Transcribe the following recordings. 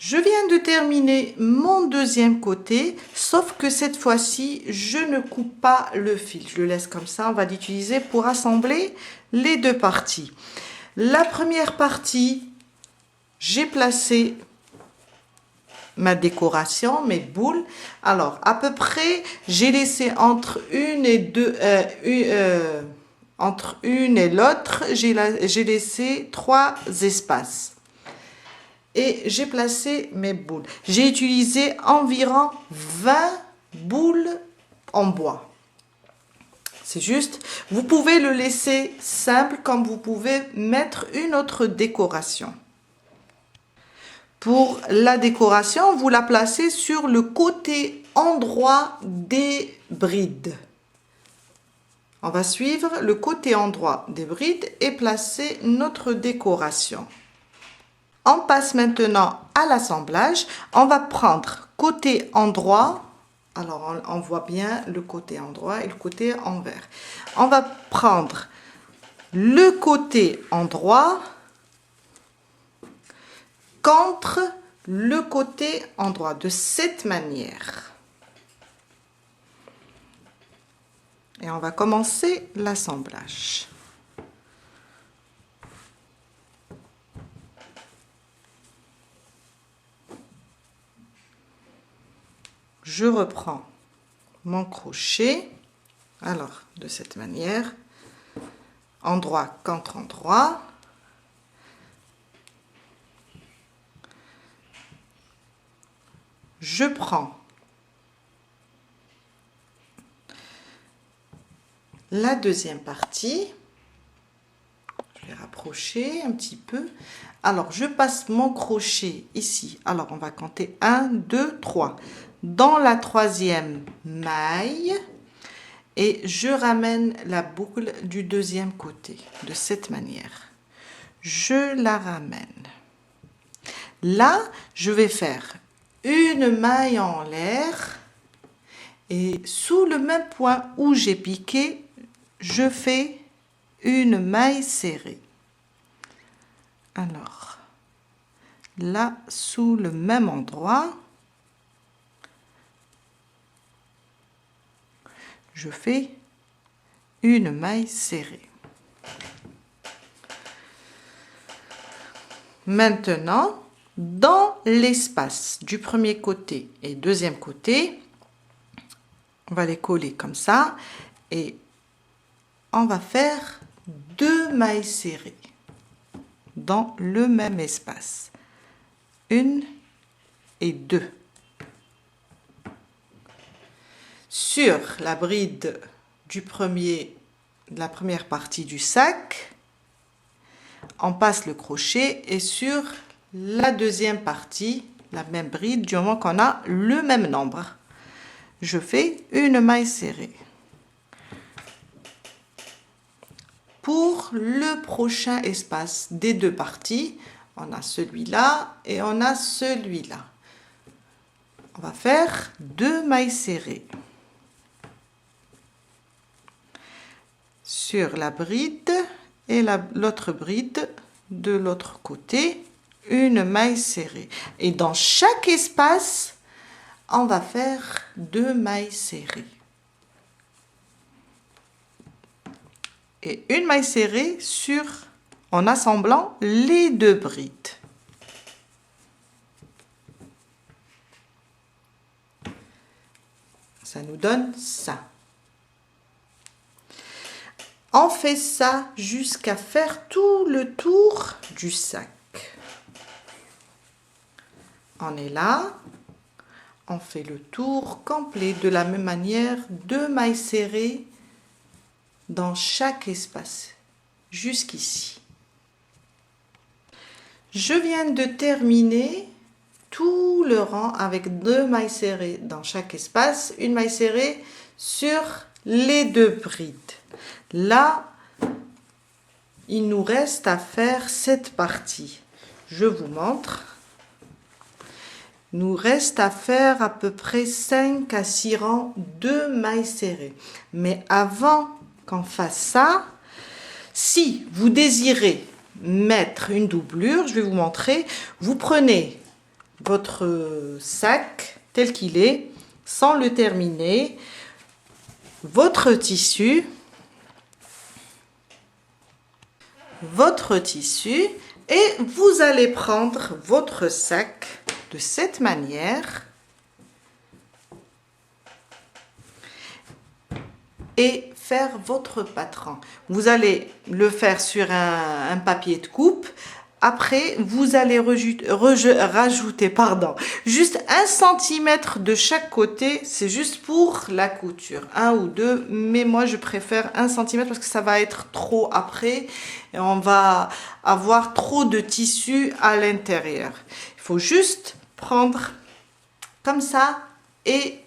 Je viens de terminer mon deuxième côté, sauf que cette fois-ci, je ne coupe pas le fil. Je le laisse comme ça, on va l'utiliser pour assembler les deux parties. La première partie, j'ai placé ma décoration, mes boules. Alors, à peu près, j'ai laissé entre une et deux, entre une et l'autre, j'ai laissé 3 espaces. Et j'ai placé mes boules. J'ai utilisé environ 20 boules en bois. C'est juste, vous pouvez le laisser simple comme vous pouvez mettre une autre décoration. Pour la décoration, vous la placez sur le côté endroit des brides. On va suivre le côté endroit des brides et placer notre décoration. On passe maintenant à l'assemblage. On va prendre côté endroit. Alors, on voit bien le côté endroit et le côté envers. On va prendre le côté endroit contre le côté endroit de cette manière. Et on va commencer l'assemblage. Je reprends mon crochet, alors de cette manière, endroit contre endroit. Je prends la deuxième partie, je vais rapprocher un petit peu. Alors, je passe mon crochet ici. Alors, on va compter 1, 2, 3. Dans la troisième maille et je ramène la boucle du deuxième côté de cette manière. Je la ramène. Là, je vais faire une maille en l'air et sous le même point où j'ai piqué, je fais une maille serrée. Alors, là, sous le même endroit, je fais une maille serrée. Maintenant, dans l'espace du premier côté et deuxième côté, on va les coller comme ça et on va faire 2 mailles serrées dans le même espace. 1 et 2. Sur la bride de la première partie du sac, on passe le crochet et sur la deuxième partie, la même bride, du moment qu'on a le même nombre, je fais une maille serrée. Pour le prochain espace des deux parties, on a celui-là et on a celui-là. On va faire 2 mailles serrées. Sur la bride et l'autre bride de l'autre côté, une maille serrée. Et dans chaque espace, on va faire 2 mailles serrées. Et une maille serrée en assemblant les 2 brides. Ça nous donne ça. On fait ça jusqu'à faire tout le tour du sac. On est là, on fait le tour complet de la même manière, 2 mailles serrées dans chaque espace, jusqu'ici. Je viens de terminer tout le rang avec 2 mailles serrées dans chaque espace, une maille serrée sur les 2 brides. Là, il nous reste à faire cette partie. Je vous montre. Il nous reste à faire à peu près 5 à 6 rangs de mailles serrées. Mais avant qu'on fasse ça, si vous désirez mettre une doublure, je vais vous montrer. Vous prenez votre sac tel qu'il est, sans le terminer, votre tissu, et vous allez prendre votre sac de cette manière et faire votre patron. Vous allez le faire sur un papier de coupe. Après, vous allez rajouter juste 1 centimètre de chaque côté. C'est juste pour la couture. 1 ou 2, mais moi je préfère 1 centimètre parce que ça va être trop après. Et on va avoir trop de tissu à l'intérieur. Il faut juste prendre comme ça et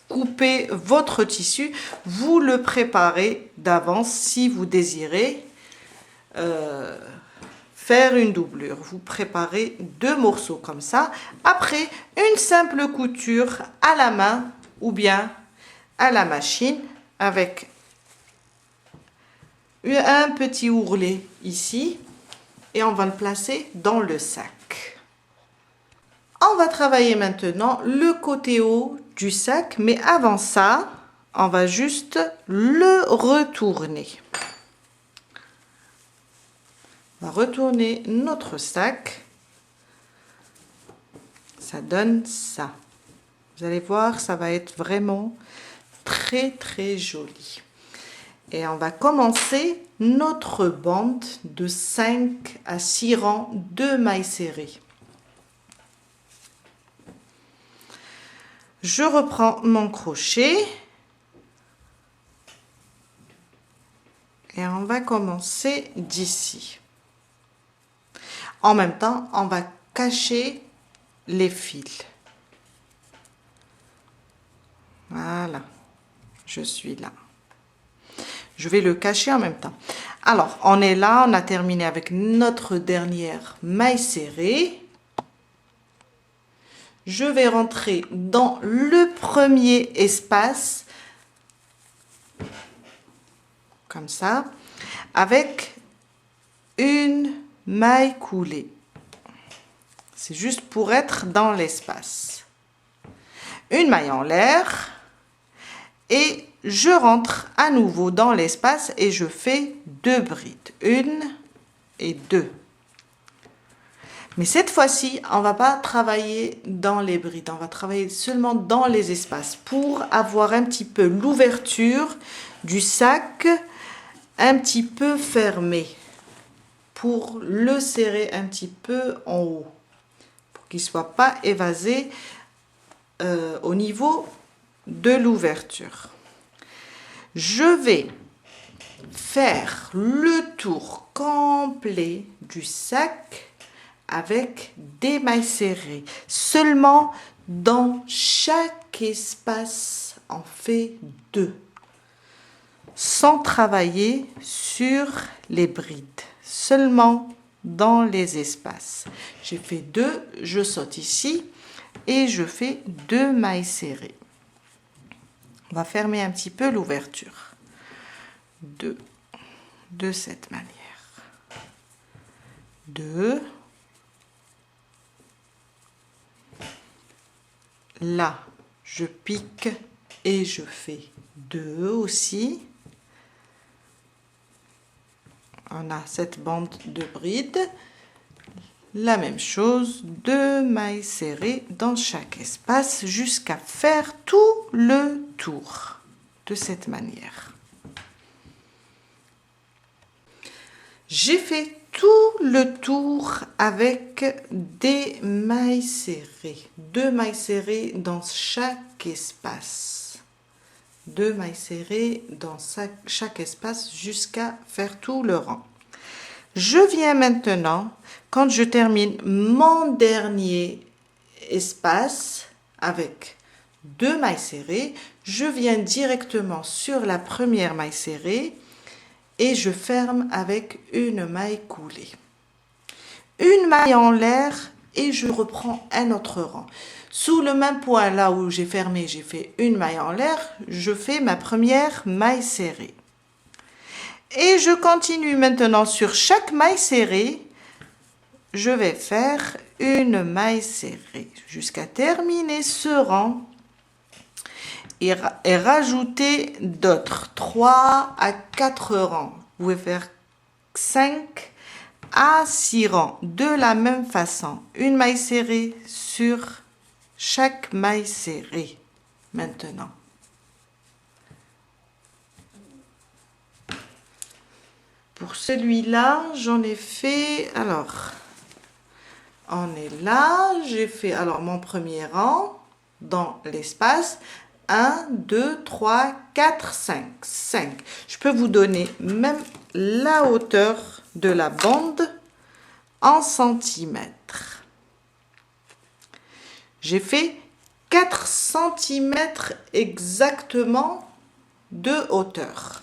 couper votre tissu. Vous le préparez d'avance si vous désirez faire une doublure. Vous préparez 2 morceaux comme ça. Après, une simple couture à la main ou bien à la machine avec un petit ourlet ici et on va le placer dans le sac. On va travailler maintenant le côté haut du sac, mais avant ça, on va juste le retourner. On va retourner notre sac. Ça donne ça. Vous allez voir, ça va être vraiment très très joli. Et on va commencer notre bande de 5 à 6 rangs de mailles serrées. Je reprends mon crochet et on va commencer d'ici. En même temps, on va cacher les fils. Voilà, je suis là. Je vais le cacher en même temps. Alors, on est là, on a terminé avec notre dernière maille serrée. Je vais rentrer dans le premier espace, comme ça, avec une maille coulée. C'est juste pour être dans l'espace. Une maille en l'air et je rentre à nouveau dans l'espace et je fais 2 brides. 1 et 2. Mais cette fois-ci, on va pas travailler dans les brides, on va travailler seulement dans les espaces pour avoir un petit peu l'ouverture du sac un petit peu fermé, pour le serrer un petit peu en haut, pour qu'il ne soit pas évasé au niveau de l'ouverture. Je vais faire le tour complet du sac avec des mailles serrées. Seulement dans chaque espace, on fait 2. Sans travailler sur les brides. Seulement dans les espaces. J'ai fait 2, je saute ici et je fais 2 mailles serrées. On va fermer un petit peu l'ouverture. 2 de cette manière. 2. Là, je pique et je fais 2 aussi. On a cette bande de brides. La même chose, 2 mailles serrées dans chaque espace jusqu'à faire tout le tour de cette manière. J'ai fait tout le tour avec des mailles serrées. 2 mailles serrées dans chaque espace. 2 mailles serrées dans chaque espace jusqu'à faire tout le rang. Je viens maintenant, quand je termine mon dernier espace avec 2 mailles serrées, je viens directement sur la première maille serrée et je ferme avec une maille coulée. Une maille en l'air et je reprends un autre rang. Sous le même point là où j'ai fermé, j'ai fait une maille en l'air, je fais ma première maille serrée. Et je continue maintenant sur chaque maille serrée je vais faire une maille serrée jusqu'à terminer ce rang et rajouter d'autres 3 à 4 rangs. Vous pouvez faire 5 à 6 rangs de la même façon. Une maille serrée sur chaque maille serrée. Maintenant. Pour celui-là, j'en ai fait, alors, on est là, j'ai fait alors mon premier rang dans l'espace, 1, 2, 3, 4, 5, 5. Je peux vous donner même la hauteur de la bande en centimètres. J'ai fait 4 centimètres exactement de hauteur.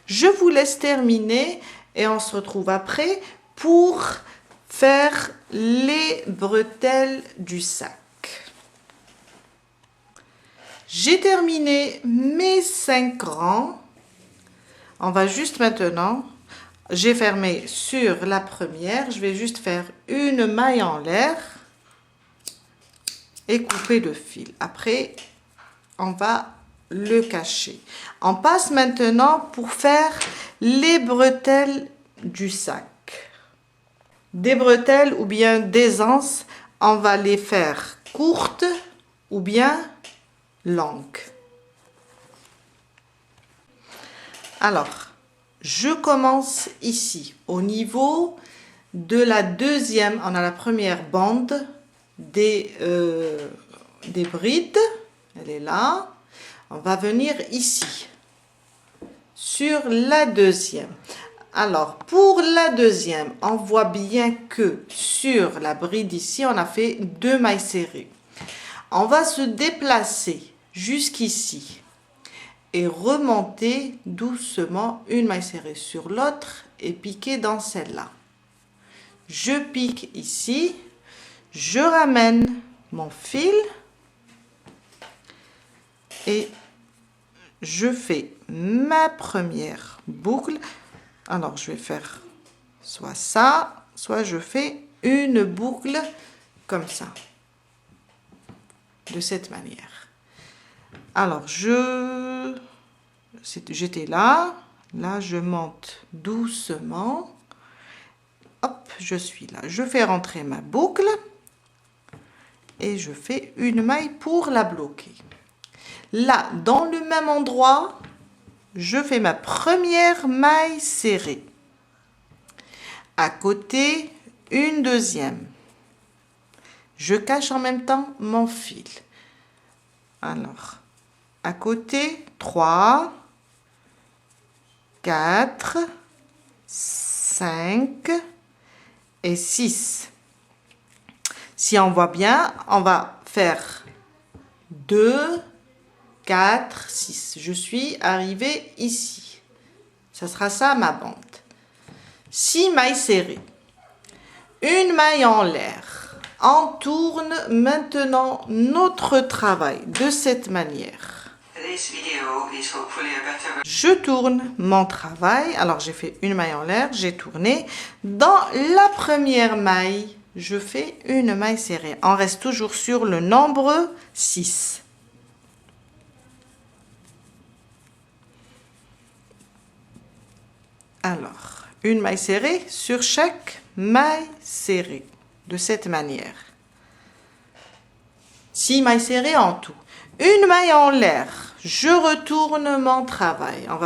Je vous laisse terminer et on se retrouve après pour faire les bretelles du sac. J'ai terminé mes 5 rangs. On va juste maintenant, j'ai fermé sur la première, je vais juste faire une maille en l'air et couper le fil. Après, on va le cacher. On passe maintenant pour faire les bretelles du sac. Des bretelles ou bien des anses, on va les faire courtes ou bien longues. Alors, je commence ici au niveau de la deuxième, on a la première bande des brides, elle est là. On va venir ici, sur la deuxième. Alors, pour la deuxième, on voit bien que sur la bride ici, on a fait 2 mailles serrées. On va se déplacer jusqu'ici et remonter doucement une maille serrée sur l'autre et piquer dans celle-là. Je pique ici, je ramène mon fil et je fais ma première boucle. Alors, je vais faire soit ça, soit je fais une boucle comme ça, de cette manière. Alors, j'étais là, je monte doucement. Hop, je suis là. Je fais rentrer ma boucle et je fais une maille pour la bloquer. Là, dans le même endroit, je fais ma première maille serrée. À côté, une deuxième. Je cache en même temps mon fil. Alors, à côté, 3, 4, 5 et 6. Si on voit bien, on va faire 2, 4, 6. Je suis arrivée ici. Ça sera ça ma bande. 6 mailles serrées. Une maille en l'air. On tourne maintenant notre travail de cette manière. Je tourne mon travail. Alors j'ai fait une maille en l'air, j'ai tourné. Dans la première maille, je fais une maille serrée. On reste toujours sur le nombre 6. Alors, une maille serrée sur chaque maille serrée, de cette manière. 6 mailles serrées en tout. Une maille en l'air, je retourne mon travail. On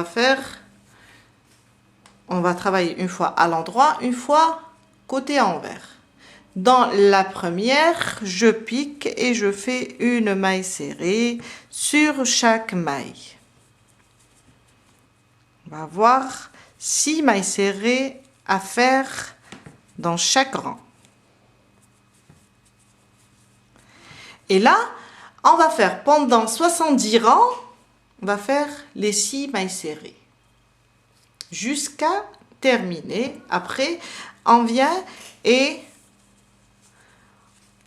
va travailler une fois à l'endroit, une fois côté envers. Dans la première, je pique et je fais une maille serrée sur chaque maille. On va voir 6 mailles serrées à faire dans chaque rang. Et là, on va faire pendant 70 rangs, on va faire les 6 mailles serrées jusqu'à terminer. Après, on vient et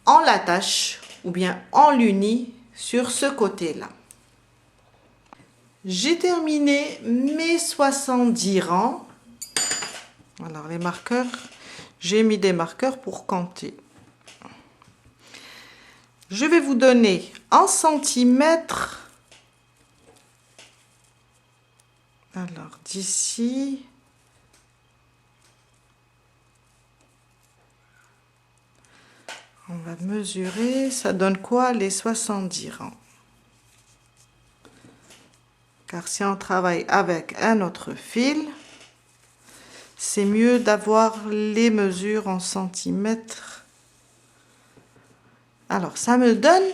on l'attache ou bien on l'unit sur ce côté-là. J'ai terminé mes 70 rangs. Alors les marqueurs, j'ai mis des marqueurs pour compter. Je vais vous donner en centimètres. Alors, d'ici, on va mesurer, ça donne quoi les 70 rangs? Car si on travaille avec un autre fil, c'est mieux d'avoir les mesures en centimètres. Alors, ça me donne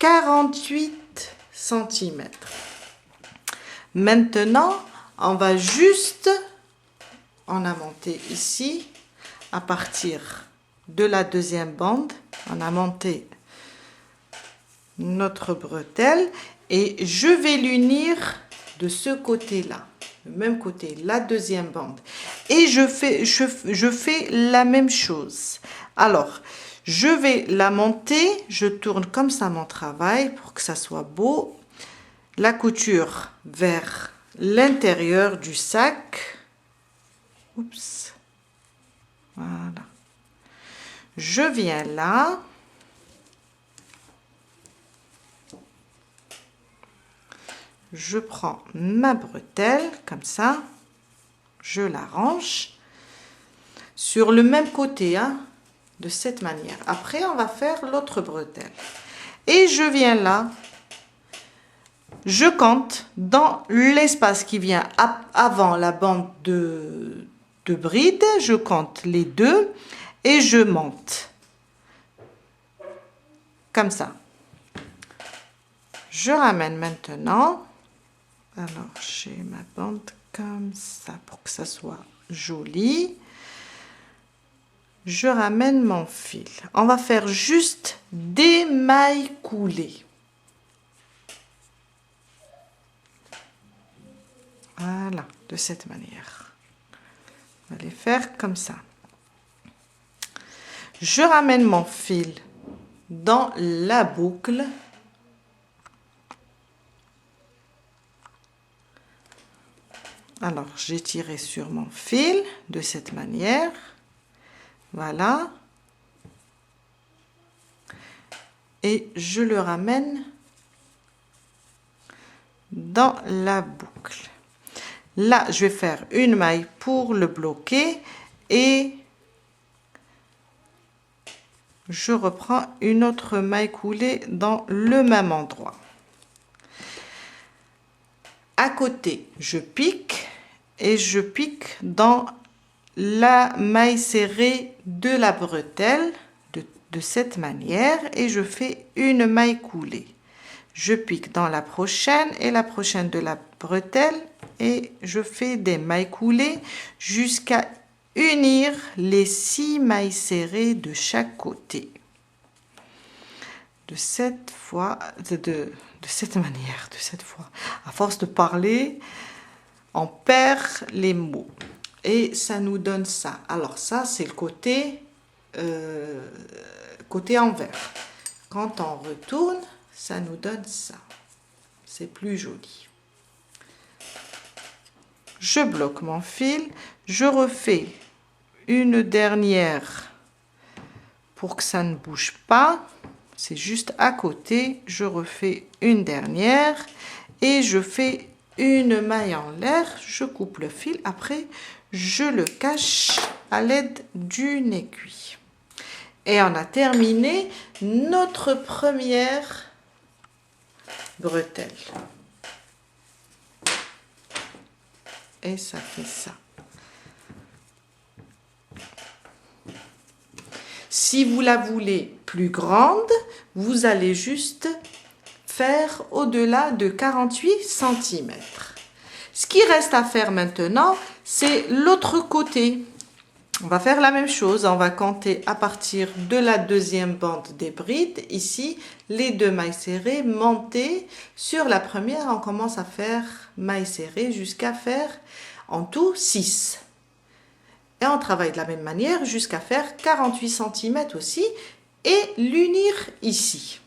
48 centimètres. Maintenant, on va juste, on a monté ici, à partir de la deuxième bande, on a monté notre bretelle et je vais l'unir de ce côté-là, le même côté, la deuxième bande. Et je fais la même chose. Alors, je vais la monter, je tourne comme ça mon travail pour que ça soit beau. La couture vers l'intérieur du sac. Oups. Voilà. Je viens là. Je prends ma bretelle comme ça. Je la range sur le même côté, hein, de cette manière. Après, on va faire l'autre bretelle. Et je viens là. Je compte dans l'espace qui vient avant la bande de bride, je compte les deux et je monte comme ça. Je ramène maintenant, alors j'ai ma bande comme ça pour que ça soit joli. Je ramène mon fil. On va faire juste des mailles coulées. Voilà, de cette manière. On va les faire comme ça. Je ramène mon fil dans la boucle. Alors, j'ai tiré sur mon fil de cette manière. Voilà. Et je le ramène dans la boucle. Là, je vais faire une maille pour le bloquer et je reprends une autre maille coulée dans le même endroit. À côté, je pique et je pique dans la maille serrée de la bretelle de cette manière et je fais une maille coulée. Je pique dans la prochaine et la prochaine de la bretelle et je fais des mailles coulées jusqu'à unir les 6 mailles serrées de chaque côté. De cette manière, à force de parler, on perd les mots et ça nous donne ça. Alors ça, c'est le côté envers. Quand on retourne, ça nous donne ça. C'est plus joli. Je bloque mon fil, je refais une dernière pour que ça ne bouge pas. C'est juste à côté, je refais une dernière et je fais une maille en l'air, je coupe le fil, après je le cache à l'aide d'une aiguille. Et on a terminé notre première bretelle. Et ça fait ça. Si vous la voulez plus grande, vous allez juste faire au-delà de 48 cm. Ce qui reste à faire maintenant, c'est l'autre côté. On va faire la même chose, on va compter à partir de la deuxième bande des brides, ici, les 2 mailles serrées, monter sur la première, on commence à faire mailles serrées jusqu'à faire en tout 6. Et on travaille de la même manière jusqu'à faire 48 cm aussi et l'unir ici.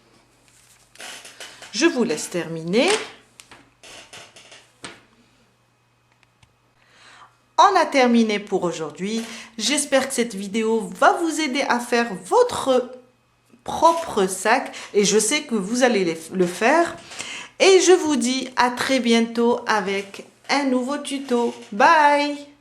Je vous laisse terminer. On a terminé pour aujourd'hui. J'espère que cette vidéo va vous aider à faire votre propre sac et je sais que vous allez le faire. Et je vous dis à très bientôt avec un nouveau tuto. Bye!